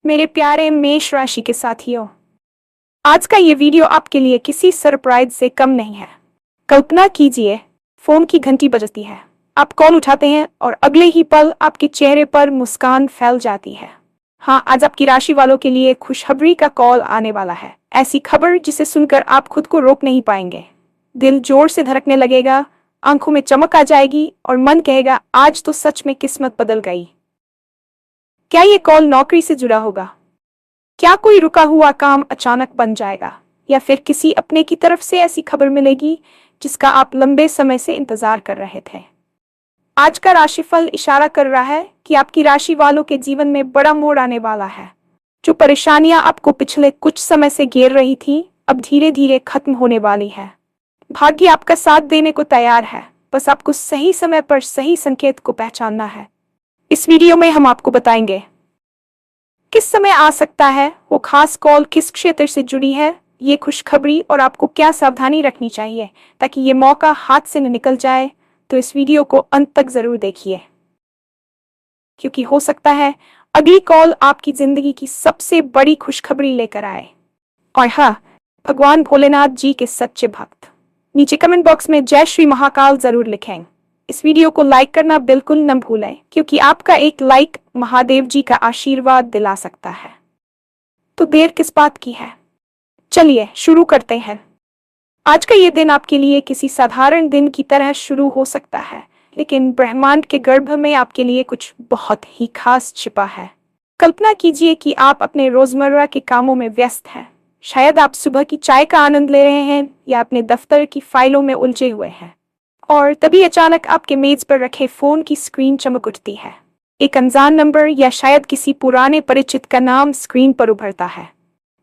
मेरे प्यारे मेष राशि के साथियों, आज का ये वीडियो आपके लिए किसी सरप्राइज से कम नहीं है। कल्पना कीजिए, फोन की घंटी बजती है, आप कॉल उठाते हैं और अगले ही पल आपके चेहरे पर मुस्कान फैल जाती है। हाँ, आज आपकी राशि वालों के लिए खुशखबरी का कॉल आने वाला है। ऐसी खबर जिसे सुनकर आप खुद को रोक नहीं पाएंगे। दिल जोर से धड़कने लगेगा, आंखों में चमक आ जाएगी और मन कहेगा आज तो सच में किस्मत बदल गई। क्या ये कॉल नौकरी से जुड़ा होगा? क्या कोई रुका हुआ काम अचानक बन जाएगा, या फिर किसी अपने की तरफ से ऐसी खबर मिलेगी जिसका आप लंबे समय से इंतजार कर रहे थे? आज का राशिफल इशारा कर रहा है कि आपकी राशि वालों के जीवन में बड़ा मोड़ आने वाला है। जो परेशानियां आपको पिछले कुछ समय से घेर रही थी, अब धीरे धीरे खत्म होने वाली है। भाग्य आपका साथ देने को तैयार है, बस आपको सही समय पर सही संकेत को पहचानना है। इस वीडियो में हम आपको बताएंगे किस समय आ सकता है वो खास कॉल, किस क्षेत्र से जुड़ी है ये खुशखबरी, और आपको क्या सावधानी रखनी चाहिए ताकि ये मौका हाथ से न निकल जाए। तो इस वीडियो को अंत तक जरूर देखिए, क्योंकि हो सकता है अगली कॉल आपकी जिंदगी की सबसे बड़ी खुशखबरी लेकर आए। और हाँ, भगवान भोलेनाथ जी के सच्चे भक्त नीचे कमेंट बॉक्स में जय श्री महाकाल जरूर लिखें। इस वीडियो को लाइक करना बिल्कुल न भूलें, क्योंकि आपका एक लाइक महादेव जी का आशीर्वाद दिला सकता है। तो देर किस बात की है, चलिए शुरू करते हैं। आज का ये दिन आपके लिए किसी साधारण दिन की तरह शुरू हो सकता है, लेकिन ब्रह्मांड के गर्भ में आपके लिए कुछ बहुत ही खास छिपा है। कल्पना कीजिए कि आप अपने रोजमर्रा के कामों में व्यस्त हैं। शायद आप सुबह की चाय का आनंद ले रहे हैं या अपने दफ्तर की फाइलों में उलझे हुए हैं, और तभी अचानक आपके मेज पर रखे फोन की स्क्रीन चमक उठती है। एक अनजान नंबर या शायद किसी पुराने परिचित का नाम स्क्रीन पर उभरता है।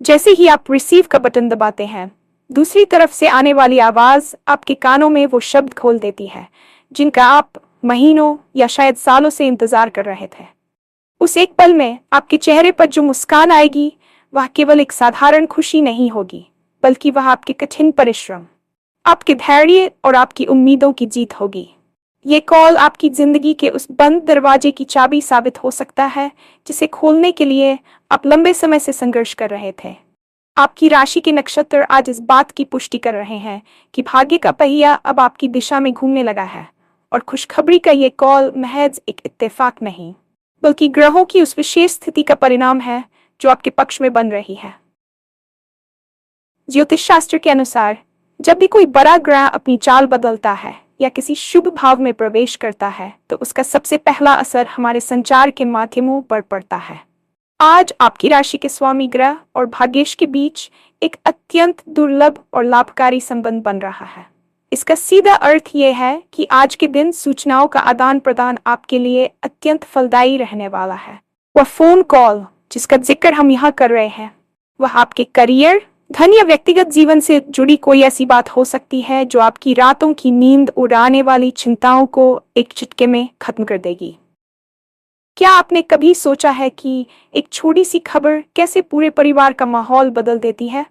जैसे ही आप रिसीव का बटन दबाते हैं, दूसरी तरफ से आने वाली आवाज आपके कानों में वो शब्द खोल देती है जिनका आप महीनों या शायद सालों से इंतजार कर रहे थे। उस एक पल में आपके चेहरे पर जो मुस्कान आएगी, वह केवल एक साधारण खुशी नहीं होगी, बल्कि वह आपके कठिन परिश्रम, आपके धैर्य और आपकी उम्मीदों की जीत होगी। ये कॉल आपकी जिंदगी के उस बंद दरवाजे की चाबी साबित हो सकता है जिसे खोलने के लिए आप लंबे समय से संघर्ष कर रहे थे। आपकी राशि के नक्षत्र आज इस बात की पुष्टि कर रहे हैं कि भाग्य का पहिया अब आपकी दिशा में घूमने लगा है, और खुशखबरी का ये कॉल महज एक इत्तेफाक नहीं, बल्कि ग्रहों की उस विशेष स्थिति का परिणाम है जो आपके पक्ष में बन रही है। ज्योतिष शास्त्र के अनुसार जब भी कोई बड़ा ग्रह अपनी चाल बदलता है या किसी शुभ भाव में प्रवेश करता है, तो उसका सबसे पहला असर हमारे संचार के माध्यमों पर पड़ता है। आज आपकी राशि के स्वामी ग्रह और भाग्येश के बीच एक अत्यंत दुर्लभ और लाभकारी संबंध बन रहा है। इसका सीधा अर्थ यह है कि आज के दिन सूचनाओं का आदान प्रदान आपके लिए अत्यंत फलदायी रहने वाला है। वह फोन कॉल जिसका जिक्र हम यहाँ कर रहे हैं, वह आपके करियर, धन या व्यक्तिगत जीवन से जुड़ी कोई ऐसी बात हो सकती है जो आपकी रातों की नींद उड़ाने वाली चिंताओं को एक झटके में खत्म कर देगी। क्या आपने कभी सोचा है कि एक छोटी सी खबर कैसे पूरे परिवार का माहौल बदल देती है?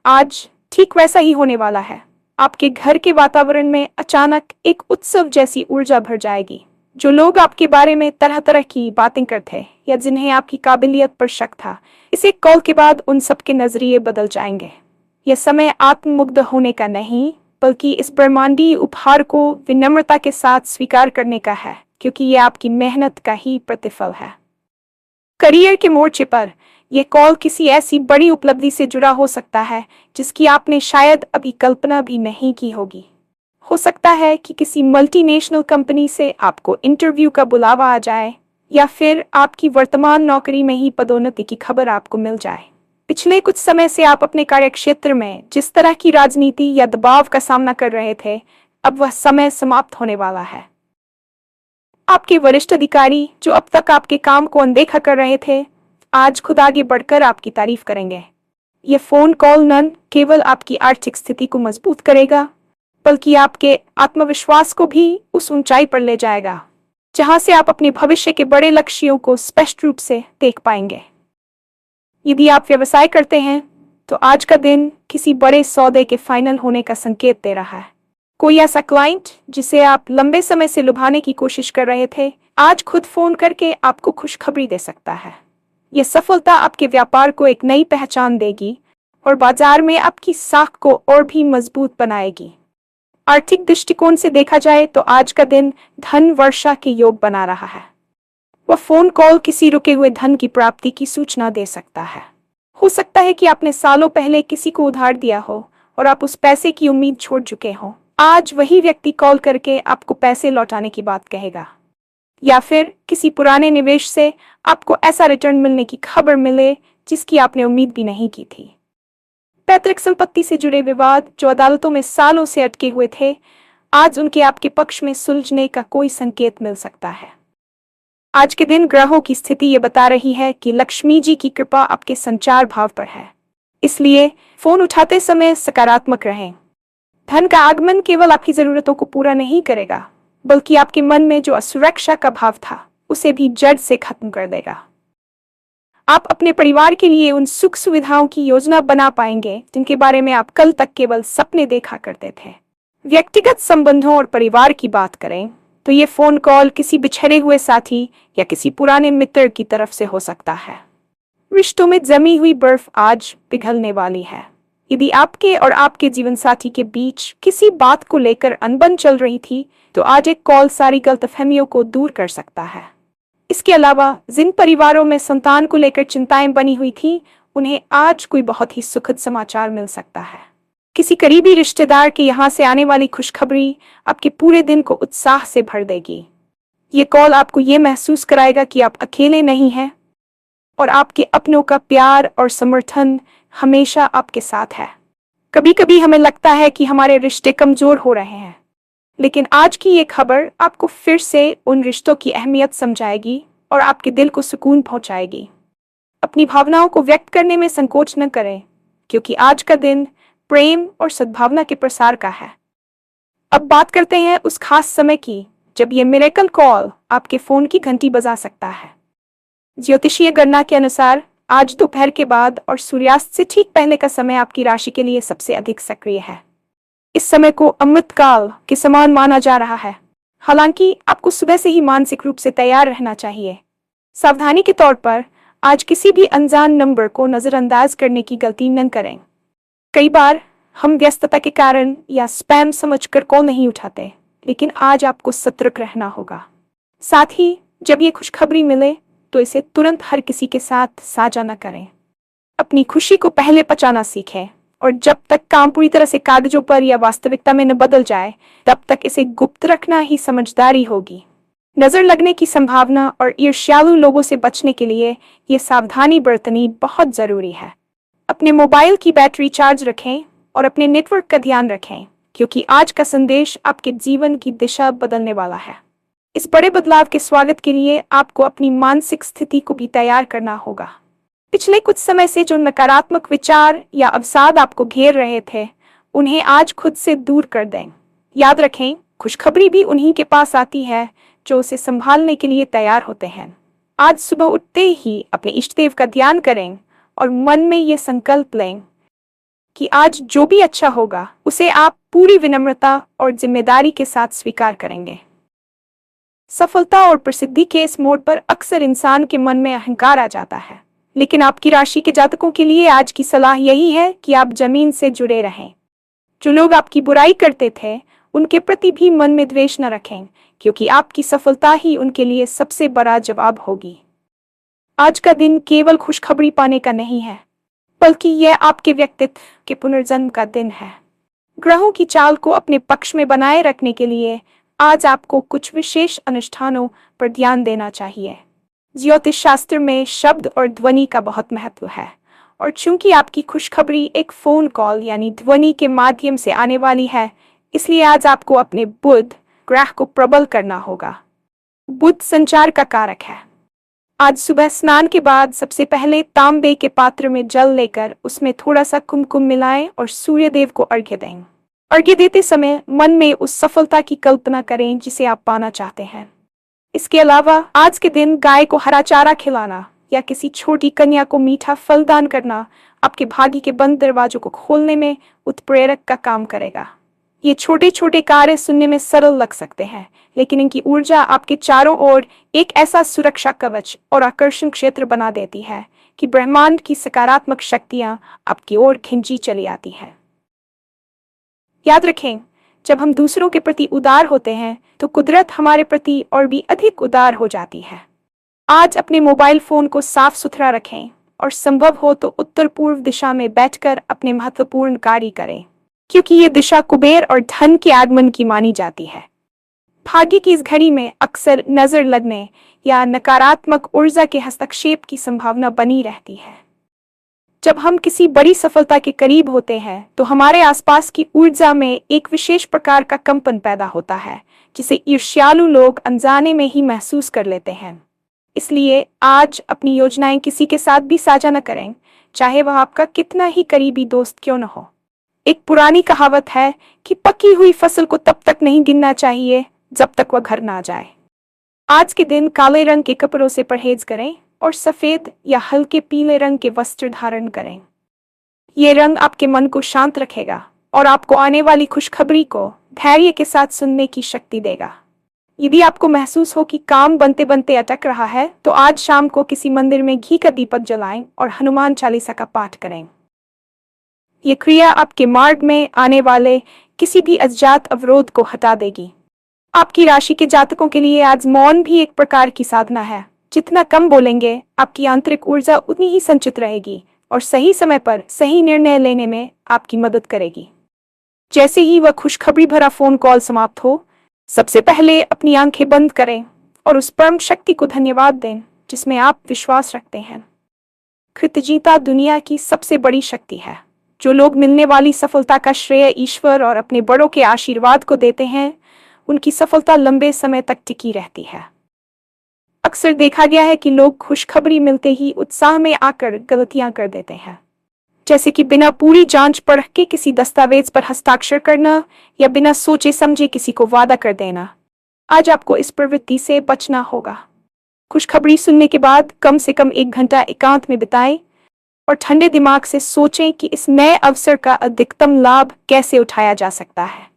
आज ठीक वैसा ही होने वाला है। आपके घर के वातावरण में अचानक एक उत्सव जैसी ऊर्जा भर जाएगी। जो लोग आपके बारे में तरह तरह की बातें करते या जिन्हें आपकी काबिलियत पर शक था, इस एक कॉल के बाद उन सबके नजरिए बदल जाएंगे। यह समय आत्ममुग्ध होने का नहीं, बल्कि इस ब्रह्मांडीय उपहार को विनम्रता के साथ स्वीकार करने का है, क्योंकि यह आपकी मेहनत का ही प्रतिफल है। करियर के मोर्चे पर यह कॉल किसी ऐसी बड़ी उपलब्धि से जुड़ा हो सकता है जिसकी आपने शायद अभी कल्पना भी नहीं की होगी। हो सकता है कि किसी मल्टीनेशनल कंपनी से आपको इंटरव्यू का बुलावा आ जाए, या फिर आपकी वर्तमान नौकरी में ही पदोन्नति की खबर आपको मिल जाए। पिछले कुछ समय से आप अपने कार्यक्षेत्र में जिस तरह की राजनीति या दबाव का सामना कर रहे थे, अब वह समय समाप्त होने वाला है। आपके वरिष्ठ अधिकारी जो अब तक आपके काम को अनदेखा कर रहे थे, आज खुद आगे बढ़कर आपकी तारीफ करेंगे। यह फोन कॉल न केवल आपकी आर्थिक स्थिति को मजबूत करेगा, बल्कि आपके आत्मविश्वास को भी उस ऊंचाई पर ले जाएगा जहां से आप अपने भविष्य के बड़े लक्ष्यों को स्पष्ट रूप से देख पाएंगे। यदि आप व्यवसाय करते हैं, तो आज का दिन किसी बड़े सौदे के फाइनल होने का संकेत दे रहा है। कोई ऐसा क्लाइंट जिसे आप लंबे समय से लुभाने की कोशिश कर रहे थे, आज खुद फोन करके आपको खुशखबरी दे सकता है। यह सफलता आपके व्यापार को एक नई पहचान देगी और बाजार में आपकी साख को और भी मजबूत बनाएगी। आर्थिक दृष्टिकोण से देखा जाए तो आज का दिन धन वर्षा के योग बना रहा है। वह फोन कॉल किसी रुके हुए धन की प्राप्ति की सूचना दे सकता है। हो सकता है कि आपने सालों पहले किसी को उधार दिया हो और आप उस पैसे की उम्मीद छोड़ चुके हो। आज वही व्यक्ति कॉल करके आपको पैसे लौटाने की बात कहेगा, या फिर किसी पुराने निवेश से आपको ऐसा रिटर्न मिलने की खबर मिले जिसकी आपने उम्मीद भी नहीं की थी। पैतृक संपत्ति से जुड़े विवाद जो अदालतों में सालों से अटके हुए थे, आज उनके आपके पक्ष में सुलझने का कोई संकेत मिल सकता है। आज के दिन ग्रहों की स्थिति ये बता रही है कि लक्ष्मी जी की कृपा आपके संचार भाव पर है, इसलिए फोन उठाते समय सकारात्मक रहें। धन का आगमन केवल आपकी जरूरतों को पूरा नहीं करेगा, बल्कि आपके मन में जो असुरक्षा का भाव था उसे भी जड़ से खत्म कर देगा। आप अपने परिवार के लिए उन सुख सुविधाओं की योजना बना पाएंगे जिनके बारे में आप कल तक केवल सपने देखा करते थे। व्यक्तिगत संबंधों और परिवार की बात करें तो ये फोन कॉल किसी बिछड़े हुए साथी या किसी पुराने मित्र की तरफ से हो सकता है। रिश्तों में जमी हुई बर्फ आज पिघलने वाली है। यदि आपके और आपके जीवन साथी के बीच किसी बात को लेकर अनबन चल रही थी तो आज एक कॉल सारी गलतफहमियों को दूर कर सकता है। इसके अलावा जिन परिवारों में संतान को लेकर चिंताएं बनी हुई थी, उन्हें आज कोई बहुत ही सुखद समाचार मिल सकता है। किसी करीबी रिश्तेदार के यहाँ से आने वाली खुशखबरी आपके पूरे दिन को उत्साह से भर देगी। ये कॉल आपको ये महसूस कराएगा कि आप अकेले नहीं हैं और आपके अपनों का प्यार और समर्थन हमेशा आपके साथ है। कभी कभी हमें लगता है कि हमारे रिश्ते कमजोर हो रहे हैं, लेकिन आज की ये खबर आपको फिर से उन रिश्तों की अहमियत समझाएगी और आपके दिल को सुकून पहुंचाएगी। अपनी भावनाओं को व्यक्त करने में संकोच न करें, क्योंकि आज का दिन प्रेम और सद्भावना के प्रसार का है। अब बात करते हैं उस खास समय की जब ये मिरेकल कॉल आपके फोन की घंटी बजा सकता है। ज्योतिषीय गणना के अनुसार आज दोपहर के बाद और सूर्यास्त से ठीक पहले का समय आपकी राशि के लिए सबसे अधिक सक्रिय है। इस समय को अमृतकाल के समान माना जा रहा है। हालांकि आपको सुबह से ही मानसिक रूप से तैयार रहना चाहिए। सावधानी के तौर पर आज किसी भी अनजान नंबर को नजरअंदाज करने की गलती न करें। कई बार हम व्यस्तता के कारण या स्पैम समझकर कॉल नहीं उठाते, लेकिन आज आपको सतर्क रहना होगा। साथ ही जब ये खुशखबरी मिले तो इसे तुरंत हर किसी के साथ साझा न करें। अपनी खुशी को पहले पचाना सीखें और जब तक काम पूरी तरह से कागजों पर या वास्तविकता में न बदल जाए, तब तक इसे गुप्त रखना ही समझदारी होगी। नजर लगने की संभावना और ईर्ष्यालु लोगों से बचने के लिए ये सावधानी बरतनी बहुत जरूरी है। अपने मोबाइल की बैटरी चार्ज रखें और अपने नेटवर्क का ध्यान रखें, क्योंकि आज का संदेश आपके जीवन की दिशा बदलने वाला है। इस बड़े बदलाव के स्वागत के लिए आपको अपनी मानसिक स्थिति को भी तैयार करना होगा। पिछले कुछ समय से जो नकारात्मक विचार या अवसाद आपको घेर रहे थे, उन्हें आज खुद से दूर कर दें। याद रखें, खुशखबरी भी उन्हीं के पास आती है जो उसे संभालने के लिए तैयार होते हैं। आज सुबह उठते ही अपने इष्टदेव का ध्यान करें और मन में ये संकल्प लें कि आज जो भी अच्छा होगा उसे आप पूरी विनम्रता और जिम्मेदारी के साथ स्वीकार करेंगे। सफलता और प्रसिद्धि के इस मोड़ पर अक्सर इंसान के मन में अहंकार आ जाता है, लेकिन आपकी राशि के जातकों के लिए आज की सलाह यही है कि आप जमीन से जुड़े रहें। जो लोग आपकी बुराई करते थे, उनके प्रति भी मन में द्वेष न रखें, क्योंकि आपकी सफलता ही उनके लिए सबसे बड़ा जवाब होगी। आज का दिन केवल खुशखबरी पाने का नहीं है, बल्कि यह आपके व्यक्तित्व के पुनर्जन्म का दिन है। ग्रहों की चाल को अपने पक्ष में बनाए रखने के लिए आज आपको कुछ विशेष अनुष्ठानों पर ध्यान देना चाहिए। ज्योतिष शास्त्र में शब्द और ध्वनि का बहुत महत्व है, और चूंकि आपकी खुशखबरी एक फोन कॉल यानी ध्वनि के माध्यम से आने वाली है, इसलिए आज आपको अपने बुध ग्रह को प्रबल करना होगा। बुध संचार का कारक है। आज सुबह स्नान के बाद सबसे पहले तांबे के पात्र में जल लेकर उसमें थोड़ा सा कुमकुम मिलाएं और सूर्य देव को अर्घ्य दें। अर्घ्य देते समय मन में उस सफलता की कल्पना करें जिसे आप पाना चाहते हैं। इसके अलावा आज के दिन गाय को हरा चारा खिलाना या किसी छोटी कन्या को मीठा फल दान करना आपके भाग्य के बंद दरवाजों को खोलने में उत्प्रेरक का काम करेगा। ये छोटे छोटे कार्य सुनने में सरल लग सकते हैं, लेकिन इनकी ऊर्जा आपके चारों ओर एक ऐसा सुरक्षा कवच और आकर्षण क्षेत्र बना देती है कि ब्रह्मांड की सकारात्मक शक्तियां आपकी ओर खिंची चली आती हैं। याद रखें, जब हम दूसरों के प्रति उदार होते हैं तो कुदरत हमारे प्रति और भी अधिक उदार हो जाती है। आज अपने मोबाइल फोन को साफ सुथरा रखें और संभव हो तो उत्तर पूर्व दिशा में बैठकर अपने महत्वपूर्ण कार्य करें, क्योंकि ये दिशा कुबेर और धन के आगमन की मानी जाती है। भाग्य की इस घड़ी में अक्सर नजर लगने या नकारात्मक ऊर्जा के हस्तक्षेप की संभावना बनी रहती है। जब हम किसी बड़ी सफलता के करीब होते हैं तो हमारे आसपास की ऊर्जा में एक विशेष प्रकार का कंपन पैदा होता है, जिसे ईर्ष्यालु लोग अनजाने में ही महसूस कर लेते हैं। इसलिए आज अपनी योजनाएं किसी के साथ भी साझा न करें, चाहे वह आपका कितना ही करीबी दोस्त क्यों न हो। एक पुरानी कहावत है कि पकी हुई फसल को तब तक नहीं गिनना चाहिए जब तक वह घर ना जाए। आज के दिन काले रंग के कपड़ों से परहेज करें और सफेद या हल्के पीले रंग के वस्त्र धारण करें। ये रंग आपके मन को शांत रखेगा और आपको आने वाली खुशखबरी को धैर्य के साथ सुनने की शक्ति देगा। यदि आपको महसूस हो कि काम बनते बनते अटक रहा है तो आज शाम को किसी मंदिर में घी का दीपक जलाएं और हनुमान चालीसा का पाठ करें। ये क्रिया आपके मार्ग में आने वाले किसी भी अज्ञात अवरोध को हटा देगी। आपकी राशि के जातकों के लिए आज मौन भी एक प्रकार की साधना है। जितना कम बोलेंगे, आपकी आंतरिक ऊर्जा उतनी ही संचित रहेगी और सही समय पर सही निर्णय लेने में आपकी मदद करेगी। जैसे ही वह खुशखबरी भरा फोन कॉल समाप्त हो, सबसे पहले अपनी आंखें बंद करें और उस परम शक्ति को धन्यवाद दें जिसमें आप विश्वास रखते हैं। कृतज्ञता दुनिया की सबसे बड़ी शक्ति है। जो लोग मिलने वाली सफलता का श्रेय ईश्वर और अपने बड़ों के आशीर्वाद को देते हैं, उनकी सफलता लंबे समय तक टिकी रहती है। अक्सर देखा गया है कि लोग खुशखबरी मिलते ही उत्साह में आकर गलतियां कर देते हैं, जैसे कि बिना पूरी जांच परख के किसी दस्तावेज पर हस्ताक्षर करना या बिना सोचे समझे किसी को वादा कर देना। आज आपको इस प्रवृत्ति से बचना होगा। खुशखबरी सुनने के बाद कम से कम 1 घंटा एकांत में बिताएं और ठंडे दिमाग से सोचें कि इस नए अवसर का अधिकतम लाभ कैसे उठाया जा सकता है।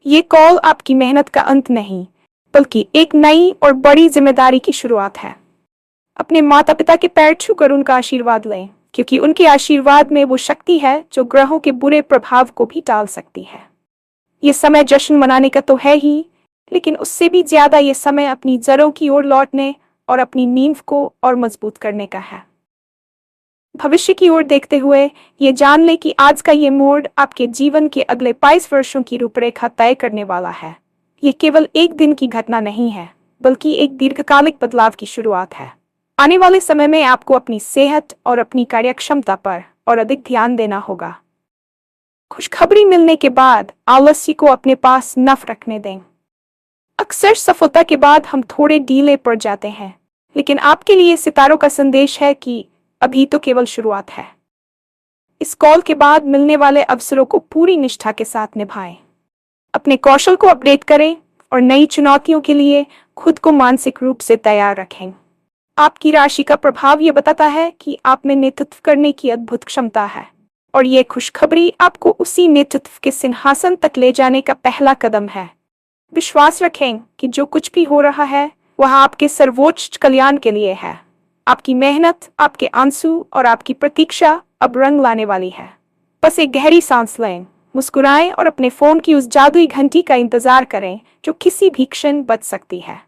ये कॉल आपकी मेहनत का अंत नहीं, बल्कि एक नई और बड़ी जिम्मेदारी की शुरुआत है। अपने माता पिता के पैर छूकर उनका आशीर्वाद लें, क्योंकि उनके आशीर्वाद में वो शक्ति है जो ग्रहों के बुरे प्रभाव को भी टाल सकती है। ये समय जश्न मनाने का तो है ही, लेकिन उससे भी ज्यादा ये समय अपनी जड़ों की ओर लौटने और अपनी नींव को और मजबूत करने का है। भविष्य की ओर देखते हुए ये जान ले कि आज का ये मोड़ आपके जीवन के अगले 22 वर्षों की रूपरेखा तय करने वाला है। ये केवल एक दिन की घटना नहीं है, बल्कि एक दीर्घकालिक बदलाव की शुरुआत है। आने वाले समय में आपको अपनी सेहत और अपनी कार्यक्षमता पर और अधिक ध्यान देना होगा। खुशखबरी मिलने के बाद आलस्य को अपने पास न रखने दें। अक्सर सफलता के बाद हम थोड़े ढीले पड़ जाते हैं, लेकिन आपके लिए सितारों का संदेश है कि अभी तो केवल शुरुआत है। इस कॉल के बाद मिलने वाले अवसरों को पूरी निष्ठा के साथ निभाएं। अपने कौशल को अपडेट करें और नई चुनौतियों के लिए खुद को मानसिक रूप से तैयार रखें। आपकी राशि का प्रभाव ये बताता है कि आप में नेतृत्व करने की अद्भुत क्षमता है, और ये खुशखबरी आपको उसी नेतृत्व के सिंहासन तक ले जाने का पहला कदम है। विश्वास रखें कि जो कुछ भी हो रहा है वह आपके सर्वोच्च कल्याण के लिए है। आपकी मेहनत, आपके आंसू और आपकी प्रतीक्षा अब रंग लाने वाली है। बस एक गहरी सांस लें, मुस्कुराएं और अपने फोन की उस जादुई घंटी का इंतजार करें जो किसी भी क्षण बज सकती है।